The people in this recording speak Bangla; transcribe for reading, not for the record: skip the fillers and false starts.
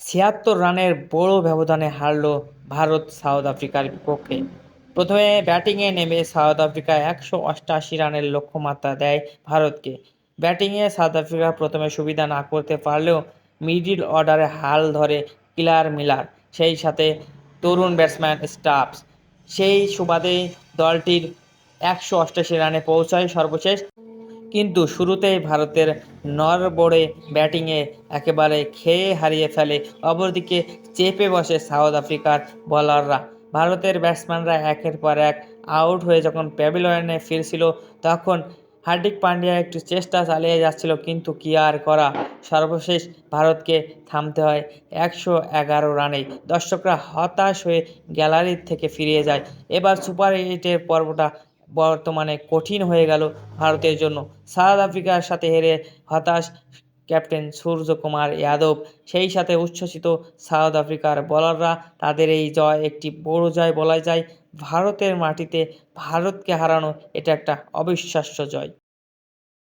৭৬ রানের বড় ব্যবধানে হারল ভারত সাউথ আফ্রিকার বিপক্ষে। প্রথমে ব্যাটিংয়ে নেমে সাউথ আফ্রিকা ১৮৮ রানের লক্ষ্যমাত্রা দেয় ভারতকে। ব্যাটিংয়ে সাউথ আফ্রিকা প্রথমে সুবিধা না করতে পারলেও মিডল অর্ডারে হাল ধরে কিলার মিলার, সেই সাথে তরুণ ব্যাটসম্যান স্টাফস। সেই সুবাদে দলটির ১৮৮ রানে পৌঁছায় সর্বশেষ। কিন্তু শুরুতেই ভারতের নড়বড়ে ব্যাটিংয়ে একেবারে খেয়ে হারিয়ে ফেলে। অপরদিকে চেপে বসে সাউথ আফ্রিকার বোলাররা। ভারতের ব্যাটসম্যানরা একের পর এক আউট হয়ে যখন প্যাভিলিয়নে ফিরছিল, তখন হার্দিক পান্ডিয়া একটু চেষ্টা চালিয়ে যাচ্ছিল, কিন্তু কী আর করা। সর্বশেষ ভারতকে থামতে হয় ১১১ রানেই। দর্শকরা হতাশ হয়ে গ্যালারি থেকে ফিরে যায়। এবার সুপার এইটের পর্বটা বর্তমানে কঠিন হয়ে গেল ভারতের জন্য। সাউথ আফ্রিকার সাথে হেরে হতাশ ক্যাপ্টেন সূর্যকুমার যাদব, সেই সাথে উচ্ছ্বসিত সাউথ আফ্রিকার বোলাররা। তাদের এই জয় একটি বড় জয় বলা যায়। ভারতের মাটিতে ভারতকে হারানো এটা একটা অবিশ্বাস্য জয়।